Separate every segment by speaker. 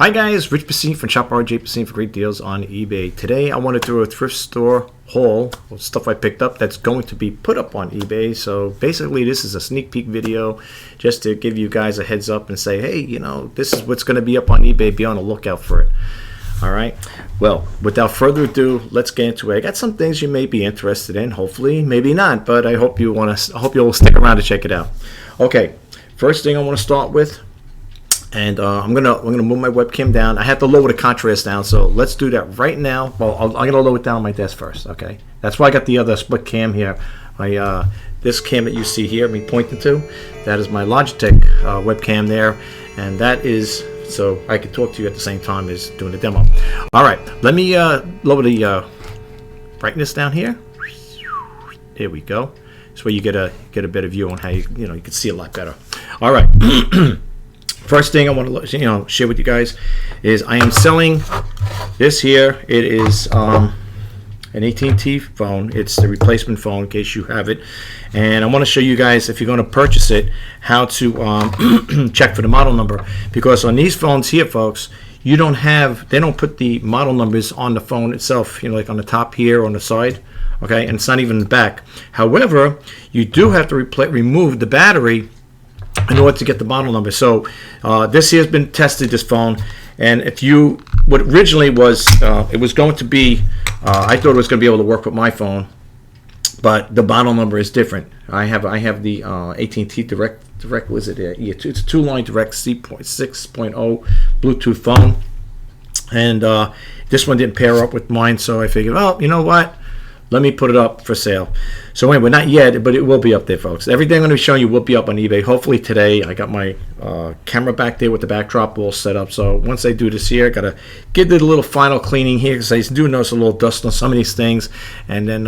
Speaker 1: Hi guys, Rich Pasini from Shop RJ Pasini for great deals on eBay. Today I want to do a thrift store haul of stuff I picked up that's going to be put up on eBay. So basically this is a sneak peek video just to give you guys a heads up and say, hey, you know, this is what's going to be up on eBay. Be on the lookout for it. All right. Well, without further ado, let's get into it. I got some things you may be interested in. Hopefully, maybe not, but I hope you'll stick around to check it out. Okay. First thing I want to start with. And I'm gonna move my webcam down. I have to lower the contrast down, so let's do that right now. Well, I'm gonna lower it down on my desk first. Okay, that's why I got the other split cam here. My this cam that you see here, me pointing to, that is my Logitech webcam there, and that is so I can talk to you at the same time as doing the demo. All right, let me lower the brightness down here. There we go. This way you get a better view on how you can see a lot better. All right. First thing I want to share with you guys is I am selling this here. It is an AT&T phone. It's the replacement phone in case you have it. And I want to show you guys, if you're going to purchase it, how to check for the model number. Because on these phones here, folks, they don't put the model numbers on the phone itself, like on the top here or on the side. Okay, and it's not even in the back. However, you do have to remove the battery in order to get the model number. So this here has been tested, this phone, and what originally was it was going to be I thought it was going to be able to work with my phone, but the model number is different. I have the AT&T direct was it it's a 2-line direct C.6.0 Bluetooth phone, and this one didn't pair up with mine, so I figured, well, you know what, let me put it up for sale. So anyway, not yet, but it will be up there, folks. Everything I'm going to be showing you will be up on eBay. Hopefully today. I got my camera back there with the backdrop all set up. So once I do this here, I got to get the little final cleaning here because I do notice a little dust on some of these things. And then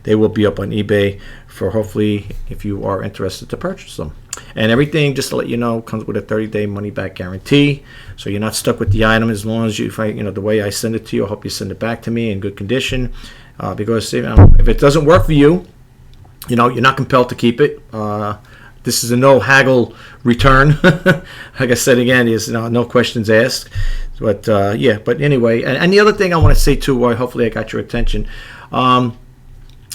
Speaker 1: they will be up on eBay for hopefully if you are interested to purchase them. And everything, just to let you know, comes with a 30-day money-back guarantee. So you're not stuck with the item as long as the way I send it to you. I hope you send it back to me in good condition. Because if it doesn't work for you, you're not compelled to keep it. This is a no haggle return. Like I said again, is no questions asked. But yeah. But anyway, and the other thing I want to say too, hopefully I got your attention.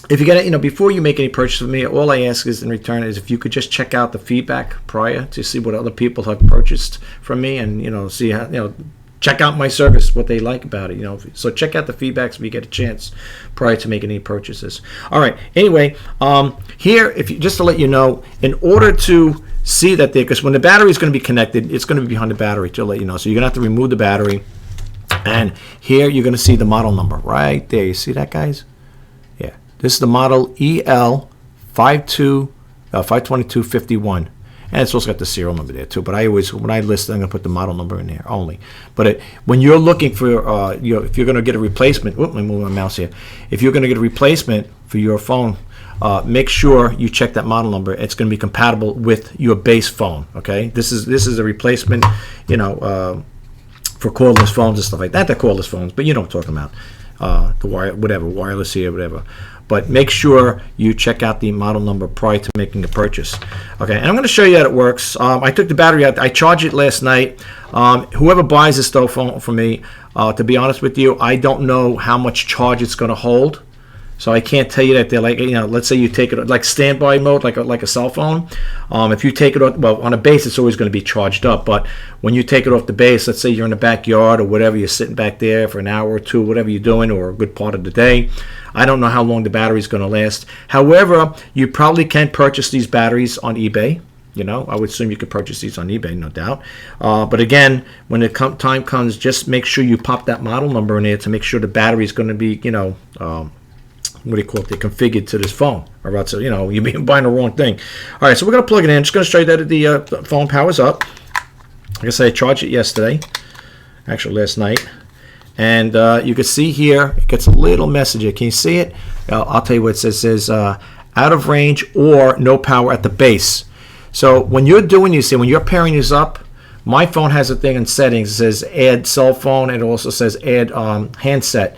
Speaker 1: If you get it, before you make any purchase with me, all I ask is in return is if you could just check out the feedback prior to see what other people have purchased from me, and see how check out my service, what they like about it, So check out the feedbacks if you get a chance prior to making any purchases. All right. Anyway, here, just to let you know, in order to see that because when the battery is going to be connected, it's going to be behind the battery to let you know. So you're going to have to remove the battery. And here you're going to see the model number right there. You see that, guys? Yeah. This is the model EL52251. And it's also got the serial number there too. But when I list, I'm going to put the model number in there only. But when you're looking for, if you're going to get a replacement, let me move my mouse here. If you're going to get a replacement for your phone, make sure you check that model number. It's going to be compatible with your base phone. Okay, this is a replacement, for cordless phones and stuff like that. They're cordless phones, but you know what I'm talking about. The wireless here, whatever. But make sure you check out the model number prior to making a purchase. Okay, and I'm going to show you how it works. I took the battery out. I charged it last night. Whoever buys this phone from me, to be honest with you, I don't know how much charge it's going to hold. So I can't tell you that they're let's say you take it like standby mode, like a cell phone. If you take it off, well, on a base, it's always going to be charged up. But when you take it off the base, let's say you're in the backyard or whatever, you're sitting back there for an hour or two, whatever you're doing, or a good part of the day. I don't know how long the battery is going to last. However, you probably can purchase these batteries on eBay. I would assume you could purchase these on eBay, no doubt. But again, when the time comes, just make sure you pop that model number in there to make sure the battery is going to be, what do you call it? They're configured to this phone, or else you'll be buying the wrong thing. All right, so we're gonna plug it in. Just gonna show you that the phone powers up. Like I said, I charged it yesterday, actually last night, and you can see here it gets a little message here. Can you see it? I'll tell you what it says. It says out of range or no power at the base. So when you're doing this, when you're pairing this up, my phone has a thing in settings. It says add cell phone, and it also says add handset.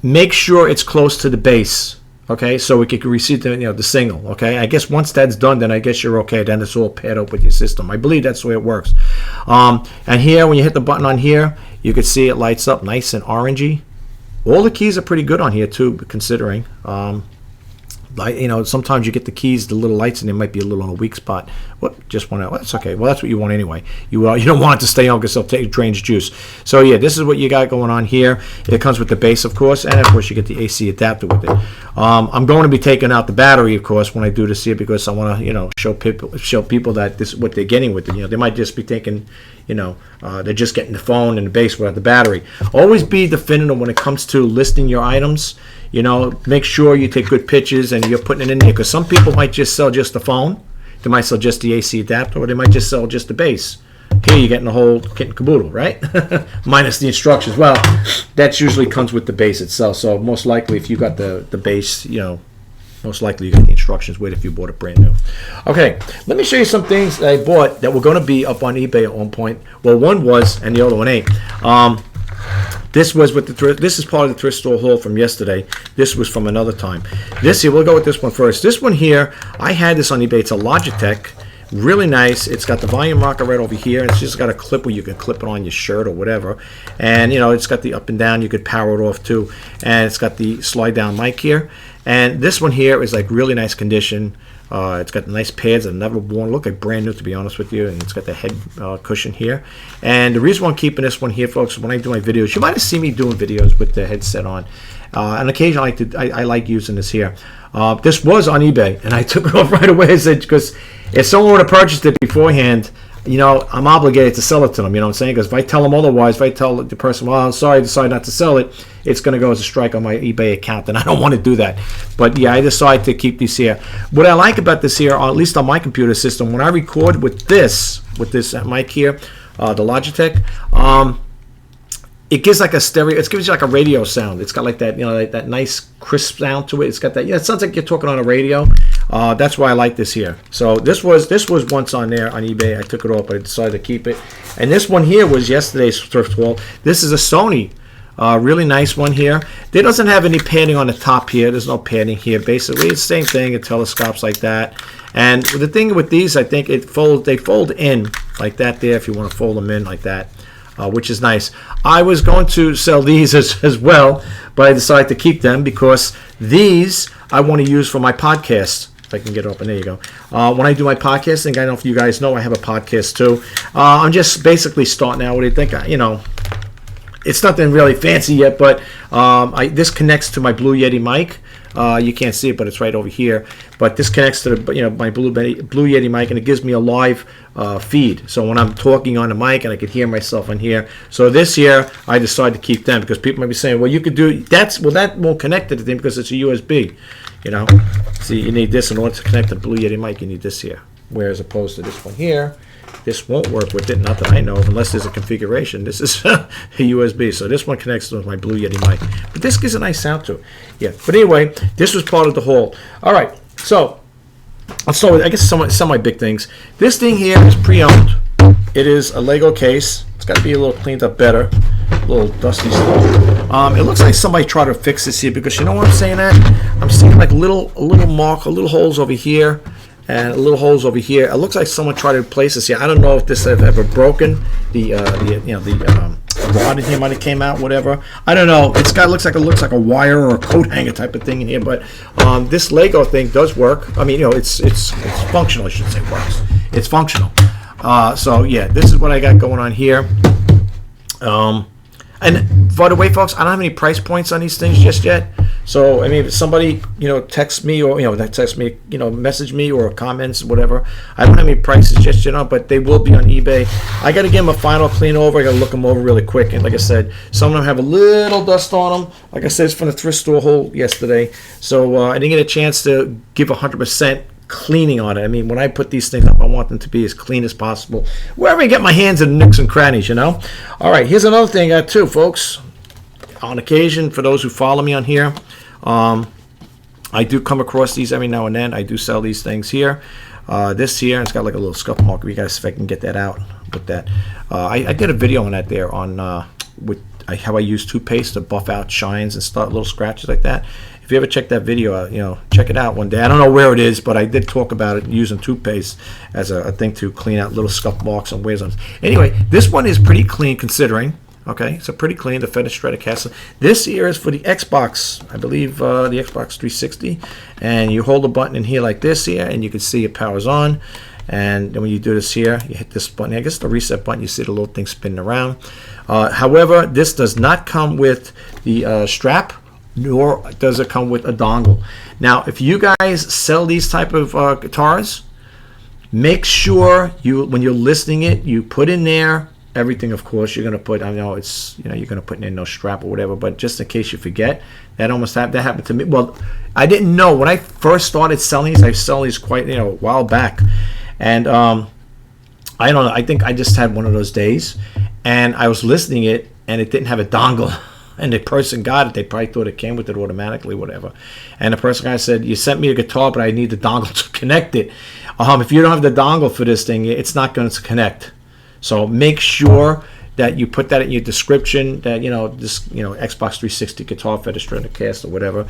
Speaker 1: Make sure it's close to the base. Okay, so we could receive the, the signal. Okay, I guess once that's done, then I guess you're okay. Then it's all paired up with your system. I believe that's the way it works. And here, when you hit the button on here, you can see it lights up nice and orangey. All the keys are pretty good on here too, considering. Sometimes you get the keys, the little lights, and they might be a little on a weak spot. Just want to. Well, that's okay. Well, that's what you want anyway. You don't want it to stay on because it'll drains juice. So yeah, this is what you got going on here. It comes with the base, of course, and of course you get the AC adapter with it. I'm going to be taking out the battery, of course, when I do this here, because I want to, show people that this is what they're getting with it. They might just be thinking, they're just getting the phone and the base without the battery. Always be definitive when it comes to listing your items. Make sure you take good pictures and you're putting it in there, because some people might just sell just the phone. They might sell just the AC adapter, or they might just sell just the base. Here you're getting the whole kit and caboodle, right? Minus the instructions. Well, that usually comes with the base itself. So most likely, if you got the base, most likely you got the instructions with if you bought it brand new. Okay, let me show you some things that I bought that were going to be up on eBay at one point. Well, one was, and the other one ain't. This was with the this is part of the thrift store haul from yesterday. This was from another time. This here, we'll go with this one first. This one here, I had this on eBay. It's a Logitech, really nice. It's got the volume rocker right over here. It's just got a clip where you can clip it on your shirt or whatever. And it's got the up and down. You could power it off too. And it's got the slide down mic here. And this one here is like really nice condition. It's got nice pads that I've never worn. Look like brand new, to be honest with you. And it's got the head cushion here. And the reason why I'm keeping this one here, folks, when I do my videos, you might have seen me doing videos with the headset on. On occasion, I like using this here. This was on eBay, and I took it off right away. I said, because if someone would have purchased it beforehand, I'm obligated to sell it to them. You know what I'm saying? Because if I tell them otherwise, if I tell the person, well, I'm sorry, I decided not to sell it, it's going to go as a strike on my eBay account, and I don't want to do that. But yeah, I decided to keep these here. What I like about this here, or at least on my computer system, when I record with this mic here, the Logitech, it gives like a stereo. It gives you like a radio sound. It's got like that, like that nice crisp sound to it. It's got that. Yeah, it sounds like you're talking on a radio. That's why I like this here. So this was once on there on eBay. I took it off, but I decided to keep it. And this one here was yesterday's thrift haul. This is a Sony, really nice one here. It doesn't have any padding on the top here. There's no padding here. Basically, it's the same thing. It telescopes like that. And the thing with these, I think they fold in like that there. If you want to fold them in like that. Which is nice. I was going to sell these as well, but I decided to keep them because these I want to use for my podcast. If I can get it open, there you go. When I do my podcasting, I don't know if you guys know I have a podcast too. I'm just basically starting out. What do you think? It's nothing really fancy yet, but this connects to my Blue Yeti mic. You can't see it, but it's right over here. But this connects to the, my Blue Yeti mic, and it gives me a live feed. So when I'm talking on the mic, and I can hear myself on here. So this here, I decided to keep them because people might be saying, well, you could do that won't connect to the thing because it's a USB. See, you need this in order to connect the Blue Yeti mic. You need this here, whereas opposed to this one here. This won't work with it, not that I know of, unless there's a configuration. This is a USB, so this one connects to my Blue Yeti mic. But this gives a nice sound to it. Yeah, but anyway, this was part of the haul. All right, so let's start with, I guess, some of my big things. This thing here is pre-owned. It is a Lego case. It's got to be a little cleaned up better. A little dusty stuff. It looks like somebody tried to fix this here because you know what I'm saying that? I'm seeing like a little holes over here. And little holes over here. It looks like someone tried to replace this here. I don't know if this has ever broken. The rod in here might have came out, whatever. I don't know. Looks like a wire or a coat hanger type of thing in here. But this Lego thing does work. I mean, it's functional. I should say works. It's functional. So yeah, this is what I got going on here. And by the way, folks, I don't have any price points on these things just yet. So, I mean, if somebody, texts me or, message me or comments, whatever. I don't have any prices just yet, but they will be on eBay. I got to give them a final clean over. I got to look them over really quick. And like I said, some of them have a little dust on them. Like I said, it's from the thrift store haul yesterday. So, I didn't get a chance to give 100% cleaning on it. I mean, when I put these things up, I want them to be as clean as possible. Wherever I get my hands in nooks and crannies, All right, here's another thing I got too, folks. On occasion, for those who follow me on here, I do come across these every now and then. I do sell these things here. This here, it's got like a little scuff mark. You guys, if I can get that out with that. I did a video on that there on how I use toothpaste to buff out shines and little scratches like that. if you ever check that video out, you know, check it out one day. I don't know where it is, but I did talk about it using toothpaste as a thing to clean out little scuff marks on wears on. Anyway, this one is pretty clean considering. Okay, so pretty clean, the feather shredder cast. This here is for the Xbox, I believe the Xbox 360. And you hold the button in here like this here, and you can see it powers on. And then when you do this here, you hit this button. I guess the reset button, you see the little thing spinning around. However, this does not come with the strap, nor does it come with a dongle. Now, if you guys sell these type of guitars, make sure when you're listing it, you put in there everything. Of course, you're going to put, I know it's, you know, you're going to put in no strap or whatever, but just in case you forget, that happened to me. Well, I didn't know when I first started selling these. I sell these quite, you know, a while back, and I don't know. I think I just had one of those days, and I was listening it, and it didn't have a dongle. And the person got it. They probably thought it came with it automatically, whatever. And the person guy said, "You sent me a guitar, but I need the dongle to connect it. If you don't have the dongle for this thing, it's not going to connect." So make sure that you put that in your description, that, you know, this, you know, Xbox 360 guitar feather shredder cast or whatever.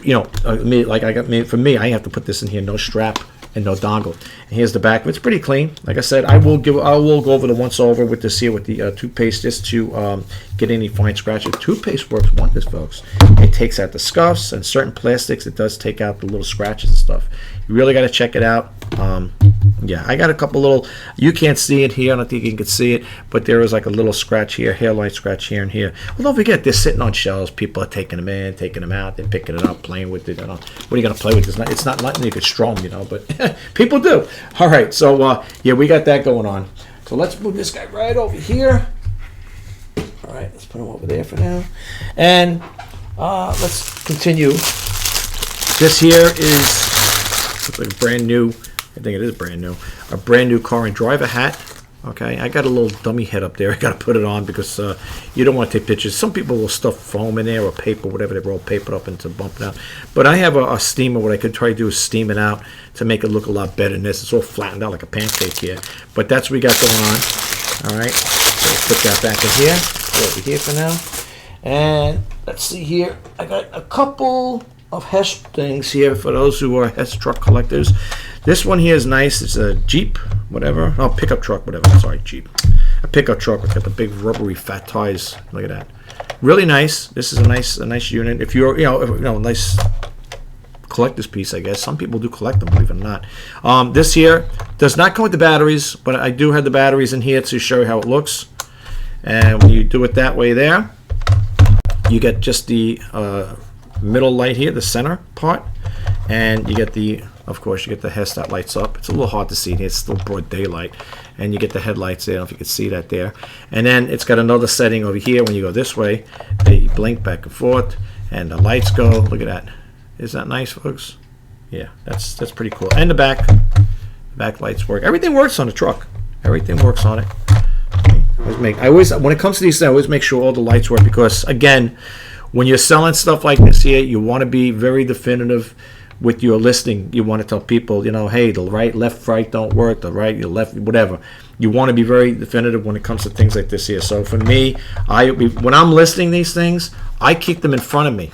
Speaker 1: You know, for me, I have to put this in here, no strap and no dongle. And here's the back. It's pretty clean. Like I said, I will go over the once over with this here with the toothpaste, just to get any fine scratches. Toothpaste works wonders, folks. It takes out the scuffs, and certain plastics, it does take out the little scratches and stuff. You really got to check it out. Yeah, I got a couple little, you can't see it here, I don't think you can see it, but there is like a little scratch here, hairline scratch here and here. Well, don't forget, they're sitting on shelves. People are taking them in, taking them out, they're picking it up, playing with it. You know, what are you going to play with? It's not nothing you could strum, you know, but people do. All right, so yeah, we got that going on. So let's move this guy right over here. All right, let's put him over there for now. And let's continue. This here is like brand new. I think it is brand new. A brand new car and driver hat. Okay, I got a little dummy head up there. I got to put it on because you don't want to take pictures. Some people will stuff foam in there or paper, whatever. They roll paper up into bump it out. But I have a steamer. What I could try to do is steam it out to make it look a lot better than this. It's all flattened out like a pancake here. But that's what we got going on. All right, so put that back in here. Put it over here for now. And let's see here. I got a couple of Hess things here for those who are Hess truck collectors. This one here is nice. It's a Jeep, whatever. Oh, pickup truck, whatever. Sorry, Jeep. A pickup truck. It's got the big rubbery fat tires. Look at that. Really nice. This is a nice unit. If you're, you know, nice collector's piece, I guess. Some people do collect them, believe it or not. This here does not come with the batteries, but I do have the batteries in here to show you how it looks. And when you do it that way there, you get just the middle light here, the center part, and you get the, of course, you get the Hess that lights up. It's a little hard to see here. It's still broad daylight. And you get the headlights there. I don't know if you can see that there. And then it's got another setting over here. When you go this way, they blink back and forth, and the lights go. Look at that. Is that nice, folks? Yeah, that's pretty cool. And the back lights work. Everything works on the truck. Everything works on it. I always, when it comes to these things, I always make sure all the lights work, because, again, when you're selling stuff like this here, you want to be very definitive with your listing. You want to tell people, you know, hey, the right, left, right don't work, the right, the left, whatever. You want to be very definitive when it comes to things like this here. So for me, when I'm listing these things, I keep them in front of me.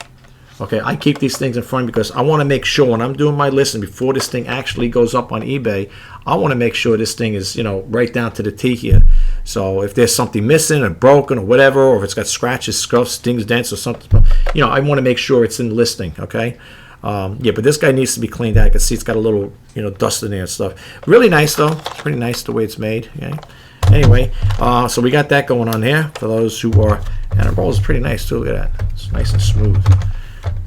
Speaker 1: Okay, I keep these things in front because I want to make sure when I'm doing my listing, before this thing actually goes up on eBay, I want to make sure this thing is, you know, right down to the T here. So if there's something missing or broken or whatever, or if it's got scratches, scuffs, stings, dents, or something, you know, I want to make sure it's in the listing. Okay. Yeah, but this guy needs to be cleaned out. I can see it's got a little, you know, dust in there and stuff. Really nice though. It's pretty nice the way it's made. Okay. Anyway, so we got that going on here for those who are, and it rolls pretty nice too. Look at that. It's nice and smooth.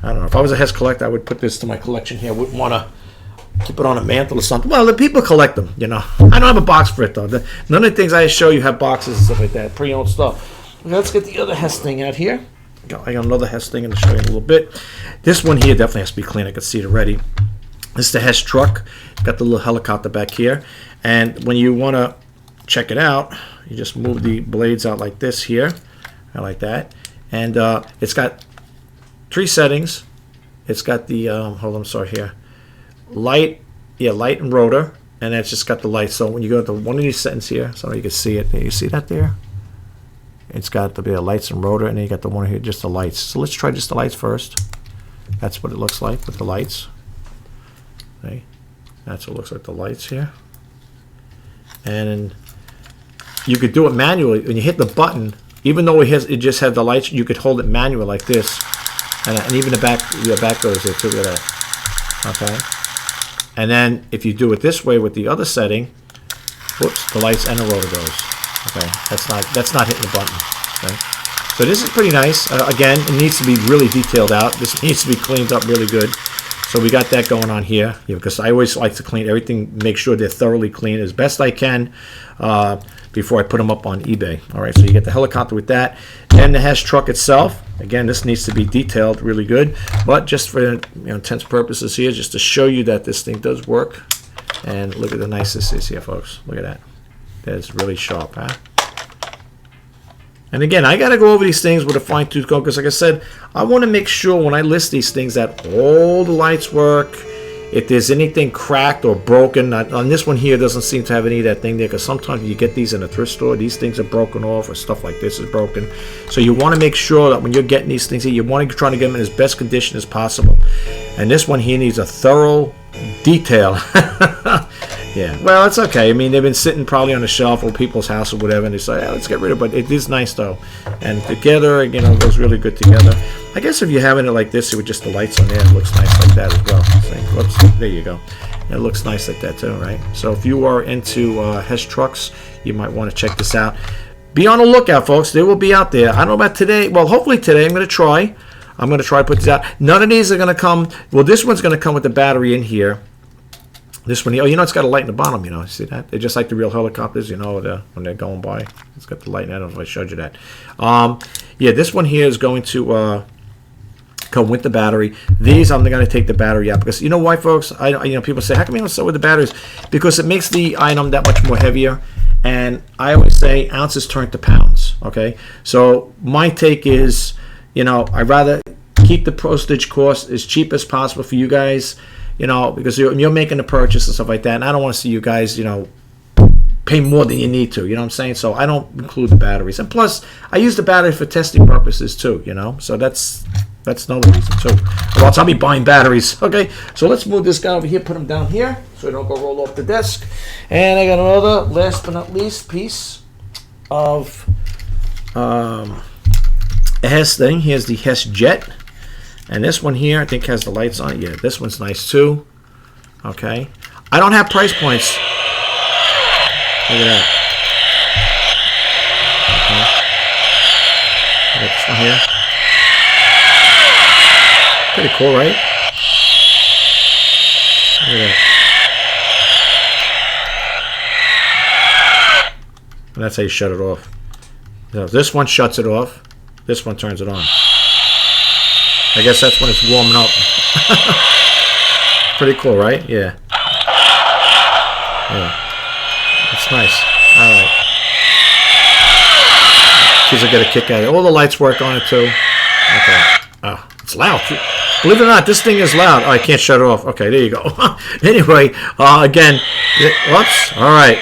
Speaker 1: I don't know. If I was a Hess collector, I would put this to my collection here. I wouldn't want to keep it on a mantle or something. Well, the people collect them, you know. I don't have a box for it though. None of the things I show you have boxes and stuff like that. Pre-owned stuff. Okay, let's get the other Hess thing out here. I got another Hess thing, and I'll show you in a little bit. This one here definitely has to be clean. I can see it already. This is the Hess truck. Got the little helicopter back here. And when you want to check it out, you just move the blades out like this here. I like that. And it's got 3 settings. It's got the, hold on, I'm sorry here. Light, yeah, light and rotor. And it's just got the light. So when you go to one of these settings here, so you can see it. You see that there? It's got the lights and rotor, and then you got the one here, just the lights. So let's try just the lights first. That's what it looks like with the lights. Okay. That's what it looks like, the lights here. And you could do it manually. When you hit the button, even though it just had the lights, you could hold it manual like this. And even the back goes there too. Look at that. Okay. And then if you do it this way with the other setting, whoops, the lights and the rotor goes. Okay. That's not hitting the button. Okay. So this is pretty nice. Again, it needs to be really detailed out. This needs to be cleaned up really good. So we got that going on here, because I always like to clean everything, make sure they're thoroughly clean as best I can before I put them up on eBay. All right, so you get the helicopter with that. And the Hess truck itself, again, this needs to be detailed really good, but just for intents purposes here, just to show you that this thing does work. And look at the nice this is here, folks. Look at that. That's really sharp, huh? And again, I got to go over these things with a fine-tooth comb because, like I said, I want to make sure when I list these things that all the lights work. If there's anything cracked or broken, on this one here, doesn't seem to have any of that thing there, because sometimes you get these in a thrift store, these things are broken off, or stuff like this is broken. So you want to make sure that when you're getting these things here, you want to try to get them in as best condition as possible. And this one here needs a thorough detail. Yeah, well, it's okay. I mean, they've been sitting probably on a shelf or people's house or whatever, and they say, let's get rid of it. But it is nice, though. And together, it goes really good together. I guess if you're having it like this, with just the lights on there, it looks nice like that as well. See? Whoops, there you go. And it looks nice like that, too, right? So if you are into Hess trucks, you might want to check this out. Be on the lookout, folks. They will be out there. I don't know about today. Well, hopefully today I'm going to try. I'm going to try to put these out. None of these are going to come. Well, this one's going to come with the battery in here. This one, it's got a light in the bottom, see that? They're just like the real helicopters, when they're going by. It's got the light, and I don't know if I showed you that. Yeah, this one here is going to come with the battery. These, I'm going to take the battery out, because you know why, folks? People say, how come you don't sell with the batteries? Because it makes the item that much more heavier, and I always say ounces turn to pounds, okay? So my take is, I'd rather keep the postage cost as cheap as possible for you guys, because you're making a purchase and stuff like that, and I don't want to see you guys, pay more than you need to, you know what I'm saying? So I don't include the batteries. And plus, I use the battery for testing purposes too, so that's another reason too. Or else I'll be buying batteries. Okay, so let's move this guy over here, put him down here, so he don't go roll off the desk. And I got another, last but not least, piece of a Hess thing. Here's the Hess Jet. And this one here, I think, has the lights on it. Yeah, this one's nice too. Okay. I don't have price points. Look at that. Okay. Look at this one here. Pretty cool, right? Look at that. And that's how you shut it off. So this one shuts it off. This one turns it on. I guess that's when it's warming up. Pretty cool, right? Yeah. Yeah. It's nice. All right. Kids will get a kick out of it. All the lights work on it, too. Okay. Oh, it's loud. Believe it or not, this thing is loud. Oh, I can't shut it off. Okay, there you go. Anyway, again, whoops. All right.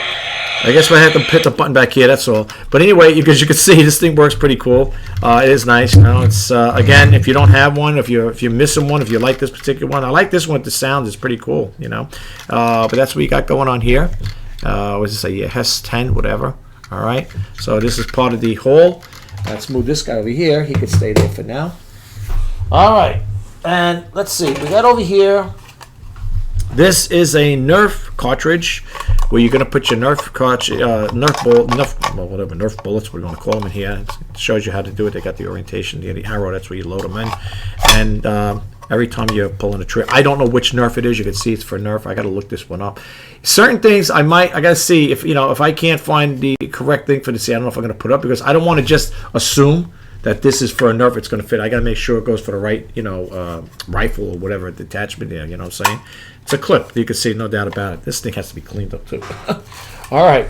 Speaker 1: I guess I have to hit the button back here, that's all. But anyway, because you can see, this thing works pretty cool. It is nice. It's again, if you don't have one, if you're missing one, if you like this particular one, I like this one. The sound is pretty cool, But that's what you got going on here. What's this say? Yeah, Hess 10, whatever. All right. So this is part of the haul. Let's move this guy over here. He can stay there for now. All right. And let's see. We got over here. This is a Nerf cartridge where you're going to put your Nerf cartridge, Nerf bullets, we're going to call them in here. It shows you how to do it. They got the orientation, the arrow, that's where you load them in. And every time you're pulling a trigger, I don't know which Nerf it is. You can see it's for Nerf. I got to look this one up. Certain things I got to see if I can't find the correct thing for this. I don't know if I'm going to put it up, because I don't want to just assume that this is for a Nerf, it's going to fit. I got to make sure it goes for the right, rifle or whatever detachment there. You know what I'm saying? It's a clip. You can see, no doubt about it. This thing has to be cleaned up too. All right.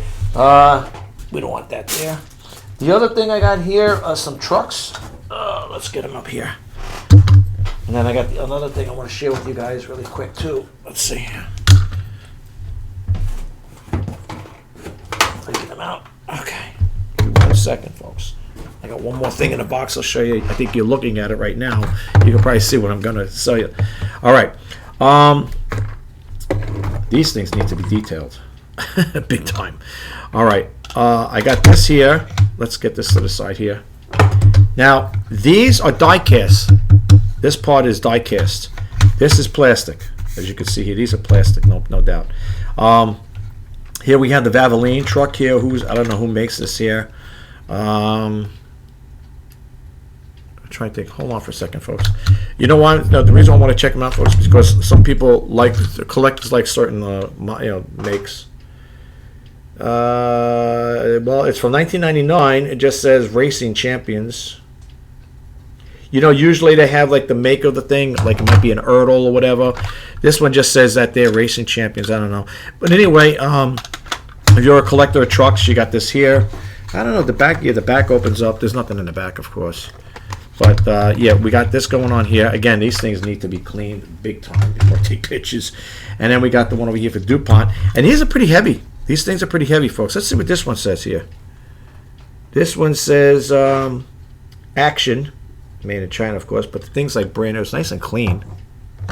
Speaker 1: We don't want that there. The other thing I got here are some trucks. Let's get them up here. And then I got another thing I want to share with you guys really quick too. Let's see. Let's get them out. Okay. Give me 1 second, folks. I got one more thing in the box I'll show you. I think you're looking at it right now. You can probably see what I'm going to sell you. All right. These things need to be detailed. Big time. All right. I got this here. Let's get this to the side here. Now, these are die cast. This part is die cast. This is plastic. As you can see here, these are plastic, no doubt. Here we have the Valvoline truck here. I don't know who makes this here. I'm trying to think. Hold on for a second, folks. You know why? No, the reason I want to check them out, folks, is because some people like, collectors like certain makes. Well, it's from 1999. It just says Racing Champions. You know, usually they have like the make of the thing, like it might be an Ertl or whatever. This one just says that they're Racing Champions. I don't know. But anyway, if you're a collector of trucks, you got this here. I don't know, the back, yeah, the back opens up. There's nothing in the back, of course. But yeah, we got this going on here. Again, these things need to be cleaned big time before I take pictures. And then we got the one over here for DuPont. And these are pretty heavy. These things are pretty heavy, folks. Let's see what this one says here. This one says Action. Made in China, of course, but the thing's like brand new. It's nice and clean.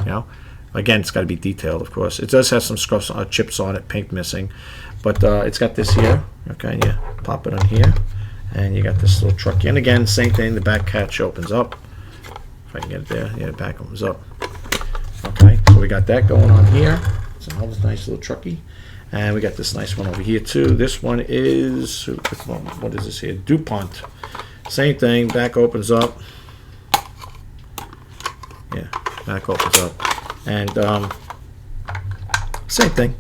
Speaker 1: You know, again, it's got to be detailed, of course. It does have some scuffs, chips on it, paint missing, but it's got this here. Okay, yeah, pop it on here, and you got this little truck. And again, same thing. The back catch opens up. If I can get it there, yeah, the back opens up. Okay, so we got that going on here. It's another nice little trucky, and we got this nice one over here too. This one is what is this here? DuPont. Same thing. Back opens up. Yeah, back opens up, and same thing.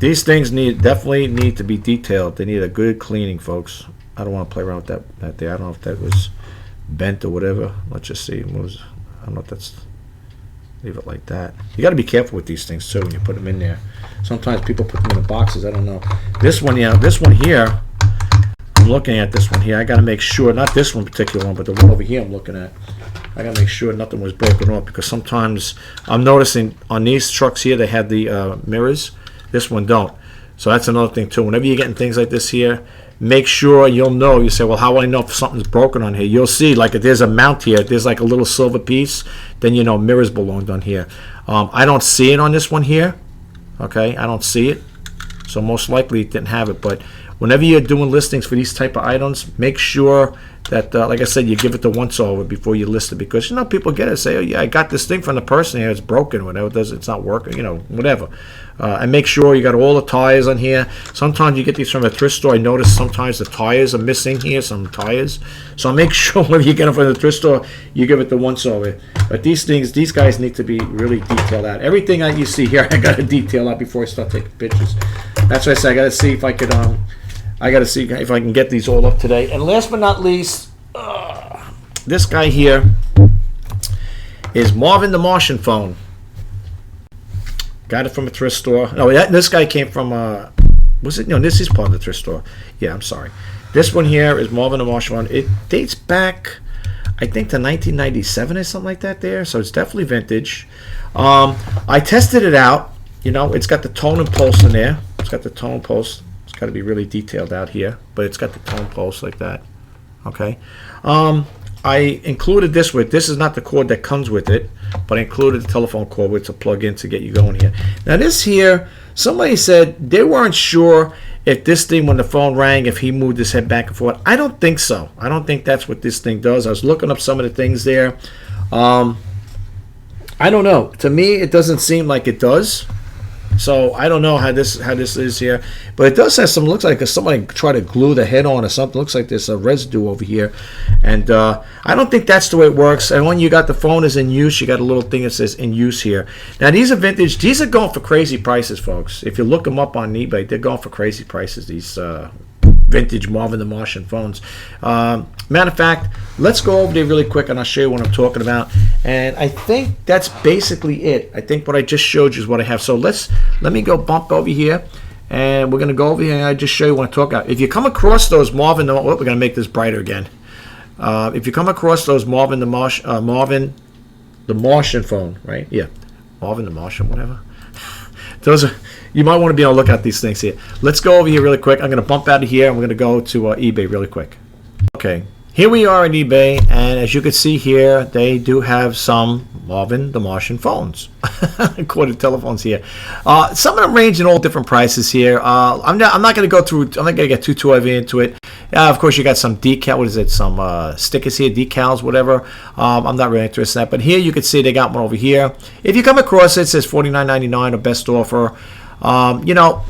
Speaker 1: These things definitely need to be detailed. They need a good cleaning, folks. I don't want to play around with that there. I don't know if that was bent or whatever. Let's just see. I don't know if that's. Leave it like that. You got to be careful with these things too when you put them in there. Sometimes people put them in the boxes. I don't know. This one, yeah, this one here. I'm looking at this one here. I got to make sure, not this one particular one, but the one over here I'm looking at. I got to make sure nothing was broken off, because sometimes I'm noticing on these trucks here they have the mirrors. This one don't. So that's another thing too. Whenever you're getting things like this here, make sure you'll know. You say, well, how will I know if something's broken on here? You'll see, like if there's a mount here, if there's like a little silver piece, then you know mirrors belonged on here. I don't see it on this one here. Okay, I don't see it. So most likely it didn't have it. But whenever you're doing listings for these type of items, make sure that, like I said, you give it the once over before you list it, because you know people get it and say, oh yeah, I got this thing from the person here, it's broken, whatever it does, it's not working, you know, whatever. And make sure you got all the tires on here. Sometimes you get these from a thrift store. I notice sometimes the tires are missing here, some tires. So make sure when you get them from the thrift store, you give it the once over. But these things, these guys need to be really detailed out. Everything that you see here, I got to detail out before I start taking pictures. That's why I say I got to see if I could. I got to see if I can get these all up today. And last but not least, this guy here is Marvin the Martian phone. Got it from a thrift store. No, this guy came from, was it? No, this is part of the thrift store. Yeah, I'm sorry. This one here is Marvin the Martian phone. It dates back, I think, to 1997 or something like that there. So it's definitely vintage. I tested it out. You know, it's got the tone and pulse in there. It's got the tone and pulse. It's got to be really detailed out here, but it's got the tone pulse like that. Okay. I included this with, this is not the cord that comes with it, but I included the telephone cord with to plug in to get you going here. Now this here, somebody said they weren't sure if this thing, when the phone rang, if he moved his head back and forth. I don't think so. I don't think that's what this thing does. I was looking up some of the things there. I don't know. To me, it doesn't seem like it does. So I don't know how this is here, but it does have some. Looks like somebody tried to glue the head on or something. Looks like there's a residue over here, and I don't think that's the way it works. And when you got the phone is in use, you got a little thing that says in use here. Now these are vintage. These are going for crazy prices, folks. If you look them up on eBay, they're going for crazy prices. These vintage Marvin the Martian phones. Matter of fact, let's go over there really quick and I'll show you what I'm talking about. And I think that's basically it. I think what I just showed you is what I have. So let me go bump over here and we're going to go over here and I just show you what I'm talking about. If you come across those Marvin, we're going to make this brighter again. If you come across those Marvin the Martian phone, right? Yeah, Marvin the Martian, whatever. those are, you might want to be on the lookout these things here. Let's go over here really quick. I'm going to bump out of here and we're going to go to eBay really quick. Okay, here we are at eBay, and as you can see here, they do have some Marvin the Martian phones, quarter telephones here. Some of them range in all different prices here. I'm not going to go through. I'm not going to get too heavy into it. Of course, you got some decal. What is it? Some stickers here, decals, whatever. I'm not really interested in that. But here you can see they got one over here. If you come across it, it says $49.99 or best offer. You know,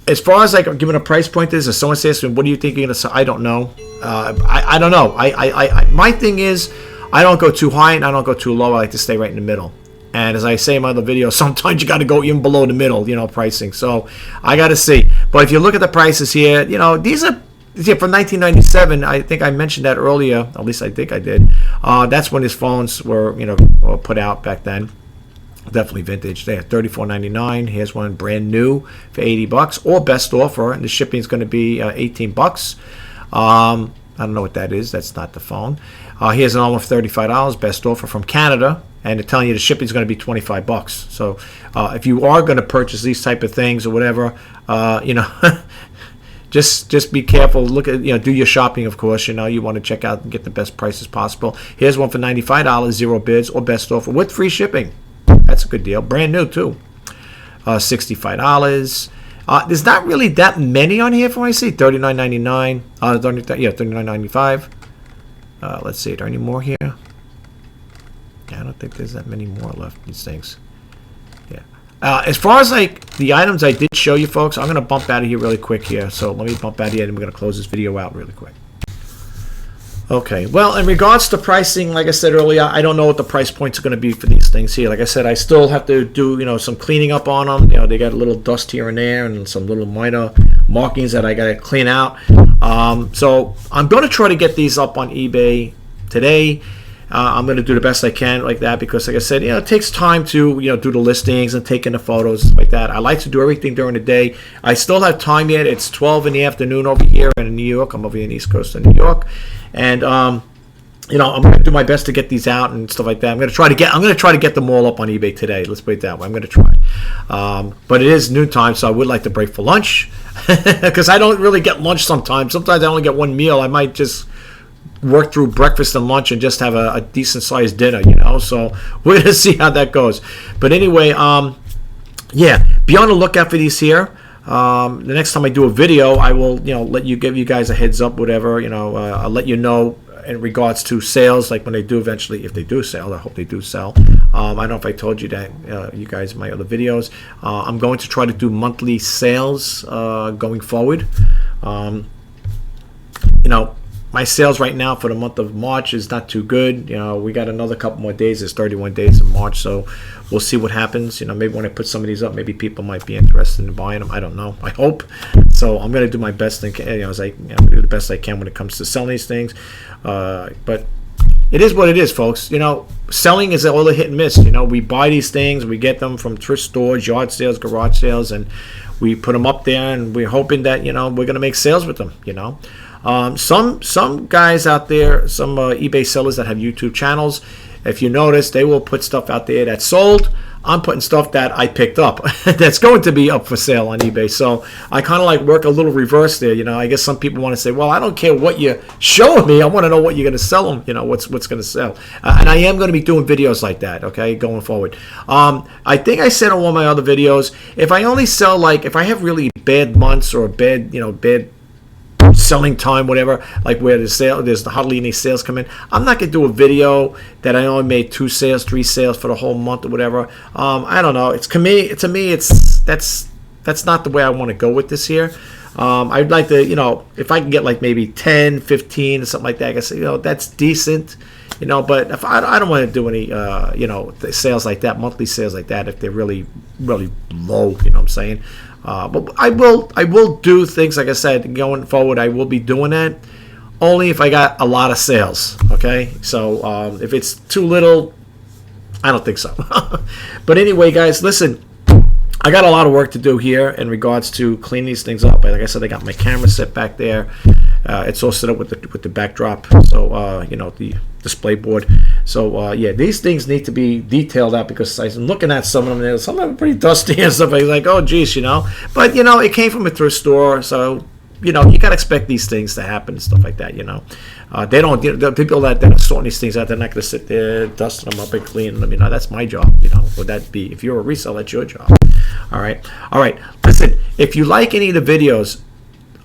Speaker 1: as far as like giving a price point is, if someone says, "What do you think you're gonna sell?" I don't know. I don't know. My thing is, I don't go too high and I don't go too low. I like to stay right in the middle. And as I say in my other videos, sometimes you got to go even below the middle, you know, pricing. So I got to see. But if you look at the prices here, you know, these are from 1997. I think I mentioned that earlier. At least I think I did. That's when his phones were, you know, put out back then. Definitely vintage. They are $34.99. Here's one brand new for $80 or best offer, and the shipping is going to be $18. I don't know what that is. That's not the phone. Here's an offer of $35, best offer from Canada, and they're telling you the shipping is going to be $25. So if you are going to purchase these type of things or whatever, you know, just be careful. Look at, you know, do your shopping, of course. You know, you want to check out and get the best prices possible. Here's one for $95, zero bids or best offer with free shipping. That's a good deal. Brand new too. $65. There's not really that many on here from what I see. $39.99. Yeah, $39.95. Let's see. Are there any more here? Yeah, I don't think there's that many more left. These things. Yeah. As far as like the items I did show you, folks, I'm gonna bump out of here really quick here. So let me bump out of here, and we're gonna close this video out really quick. Okay, well, in regards to pricing, like I said earlier, I don't know what the price points are going to be for these things here. Like I said, I still have to do, you know, some cleaning up on them. You know, they got a little dust here and there and some little minor markings that I got to clean out. So I'm going to try to get these up on eBay today. I'm going to do the best I can like that because, like I said, you know, it takes time to, you know, do the listings and taking the photos like that. I like to do everything during the day. I still have time yet. It's 12 in the afternoon over here in New York. I'm over here in the East Coast of New York. And you know, I'm going to do my best to get these out and stuff like that. I'm going to try to get them all up on eBay today. Let's put it that way. I'm going to try. But it is noontime, so I would like to break for lunch because I don't really get lunch sometimes. Sometimes I only get one meal. I might just work through breakfast and lunch and just have a decent sized dinner, you know. So we're going to see how that goes. But anyway, yeah, be on the lookout for these here. The next time I do a video, I will, you know, give you guys a heads up, whatever, you know. I'll let you know in regards to sales, like when they do eventually, if they do sell. I hope they do sell. I don't know if I told you that, you guys, in my other videos. I'm going to try to do monthly sales going forward. You know, my sales right now for the month of March is not too good. You know, we got another couple more days. There's 31 days in March, so we'll see what happens. You know, maybe when I put some of these up, maybe people might be interested in buying them. I don't know. I hope. So I'm going to do my best. You know, as I do the best I can when it comes to selling these things. But it is what it is, folks. You know, selling is all a hit and miss. You know, we buy these things, we get them from thrift stores, yard sales, garage sales, and we put them up there, and we're hoping that, you know, we're going to make sales with them. You know. Some guys out there, some eBay sellers that have YouTube channels, if you notice, they will put stuff out there that's sold. I'm putting stuff that I picked up that's going to be up for sale on eBay. So I kind of like work a little reverse there. You know, I guess some people want to say, well, I don't care what you're showing me. I want to know what you're going to sell them. You know, what's going to sell. And I am going to be doing videos like that, okay, going forward. I think I said on one of my other videos, if I only sell, like, if I have really bad months or bad selling time, whatever, like where there's hardly any sales come in, I'm not gonna do a video that I only made 2 sales, 3 sales for the whole month or whatever. I don't know. To me, that's not the way I want to go with this here. I'd like to, you know, if I can get like maybe 10, 15 or something like that, I guess, you know, that's decent, you know. But if I don't want to do any, you know, sales like that, monthly sales like that, if they're really, really low, you know what I'm saying. But I will do things, like I said, going forward. I will be doing that only if I got a lot of sales. Okay, so if it's too little, I don't think so. But anyway, guys, listen, I got a lot of work to do here in regards to cleaning these things up. Like I said, I got my camera set back there. It's all set up with the backdrop, so you know, display board. So yeah, these things need to be detailed out, because I'm looking at some of them, some of them are pretty dusty and stuff. Like, oh geez, you know. But you know, it came from a thrift store, so you know, you gotta expect these things to happen and stuff like that. You know, they don't. You know, the people that are sorting these things out, they're not gonna sit there dusting them up and cleaning them. You know, that's my job. You know, would that be, if you're a reseller, that's your job. All right. Listen, if you like any of the videos,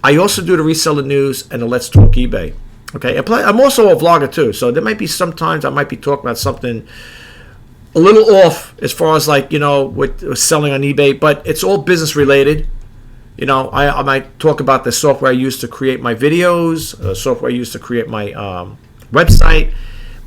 Speaker 1: I also do the reseller news and the Let's Talk eBay. Okay, I'm also a vlogger too, so there might be sometimes I might be talking about something a little off as far as, like, you know, with selling on eBay, but it's all business related. You know, I might talk about the software I use to create my videos, the software I use to create my website,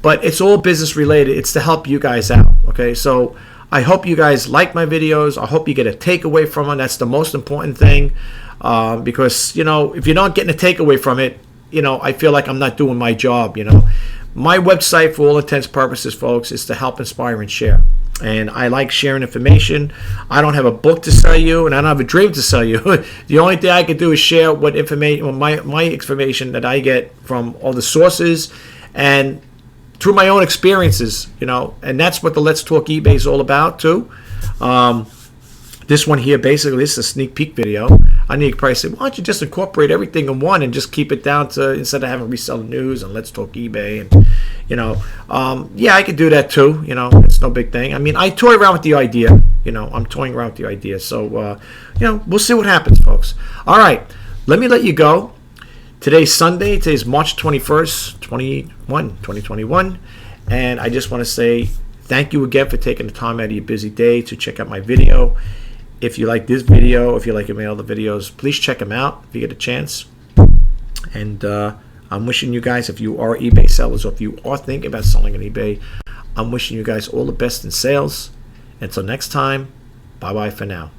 Speaker 1: but it's all business related. It's to help you guys out. Okay, so I hope you guys like my videos. I hope you get a takeaway from them. That's the most important thing, because, you know, if you're not getting a takeaway from it, you know, I feel like I'm not doing my job. You know, my website, for all intents and purposes, folks, is to help, inspire, and share. And I like sharing information. I don't have a book to sell you, and I don't have a dream to sell you. The only thing I can do is share what information, my information that I get from all the sources and through my own experiences. You know, and that's what the Let's Talk eBay is all about too. This one here, basically, this is a sneak peek video. I need to probably say, why don't you just incorporate everything in one and just keep it down to, instead of having reseller news and Let's Talk eBay, and you know, yeah, I could do that too. You know, it's no big thing. I mean, I toy around with the idea. You know, I'm toying around with the idea. So, you know, we'll see what happens, folks. All right, let me let you go. Today's Sunday. Today's March 21st, 2021. And I just want to say thank you again for taking the time out of your busy day to check out my video. If you like this video, if you like any other videos, please check them out if you get a chance. And I'm wishing you guys, if you are eBay sellers or if you are thinking about selling on eBay, I'm wishing you guys all the best in sales. Until next time, bye-bye for now.